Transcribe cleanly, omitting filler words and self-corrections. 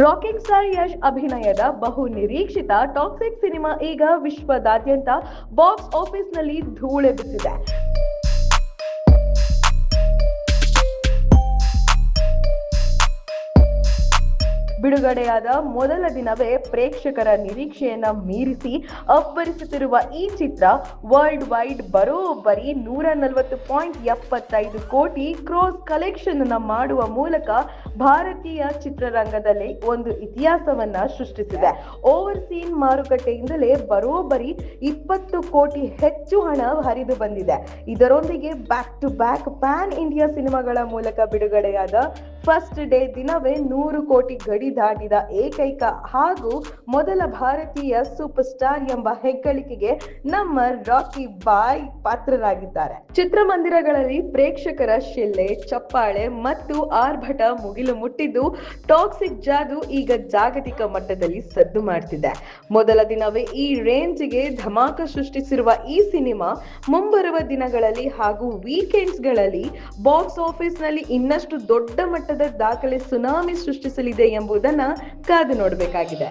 Rocking star Yash ಅಭಿನಯದ ಬಹು ನಿರೀಕ್ಷಿತ ಟಾಕ್ಸಿಕ್ ಸಿನಿಮಾ ಈಗ ವಿಶ್ವದಾದ್ಯಂತ ಬಾಕ್ಸ್ ಆಫೀಸ್ನಲ್ಲಿ ಧೂಳೆಬ್ಬಿಸಿದೆ. ಬಿಡುಗಡೆಯಾದ ಮೊದಲ ದಿನವೇ ಪ್ರೇಕ್ಷಕರ ನಿರೀಕ್ಷೆಯನ್ನ ಮೀರಿಸಿ ಅಬ್ಬರಿಸುತ್ತಿರುವ ಈ ಚಿತ್ರ ವರ್ಲ್ಡ್ ವೈಡ್ ಬರೋಬ್ಬರಿ 140.75 ಕೋಟಿ ಕ್ರೋಸ್ ಕಲೆಕ್ಷನ್ ಅನ್ನ ಮಾಡುವ ಮೂಲಕ ಭಾರತೀಯ ಚಿತ್ರರಂಗದಲ್ಲಿ ಒಂದು ಇತಿಹಾಸವನ್ನ ಸೃಷ್ಟಿಸಿದೆ. ಓವರ್ಸೀನ್ ಮಾರುಕಟ್ಟೆಯಿಂದಲೇ ಬರೋಬ್ಬರಿ 20 ಕೋಟಿ ಹೆಚ್ಚು ಹಣ ಹರಿದು ಬಂದಿದೆ. ಇದರೊಂದಿಗೆ back to back pan India ಸಿನಿಮಾಗಳ ಮೂಲಕ ಬಿಡುಗಡೆಯಾದ ಫಸ್ಟ್ ಡೇ ದಿನವೇ 100 ಕೋಟಿ ಗಡಿ ದಾಟಿದ ಏಕೈಕ ಹಾಗೂ ಮೊದಲ ಭಾರತೀಯ ಸೂಪರ್ ಸ್ಟಾರ್ ಎಂಬ ಹೆಗ್ಗಳಿಕೆಗೆ ನಮ್ಮ ರಾಕಿ ಬಾಯ್ ಪಾತ್ರರಾಗಿದ್ದಾರೆ. ಚಿತ್ರಮಂದಿರಗಳಲ್ಲಿ ಪ್ರೇಕ್ಷಕರ ಶಿಲ್ಲೆ, ಚಪ್ಪಾಳೆ ಮತ್ತು ಆರ್ಭಟ ಮುಗಿಲು ಮುಟ್ಟಿದ್ದು ಟಾಕ್ಸಿಕ್ ಜಾದು ಈಗ ಜಾಗತಿಕ ಮಟ್ಟದಲ್ಲಿ ಸದ್ದು ಮಾಡ್ತಿದೆ. ಮೊದಲ ದಿನವೇ ಈ ರೇಂಜ್ಗೆ ಧಮಾಕ ಸೃಷ್ಟಿಸಿರುವ ಈ ಸಿನಿಮಾ ಮುಂಬರುವ ದಿನಗಳಲ್ಲಿ ಹಾಗೂ ವೀಕೆಂಡ್ಸ್ಗಳಲ್ಲಿ ಬಾಕ್ಸ್ ಆಫೀಸ್ನಲ್ಲಿ ಇನ್ನಷ್ಟು ದೊಡ್ಡ ಮಟ್ಟದ ದಾಖಲೆ ಸುನಾಮಿ ಸೃಷ್ಟಿಸಲಿದೆ ಎಂಬುದನ್ನ ಕಾದು ನೋಡಬೇಕಾಗಿದೆ.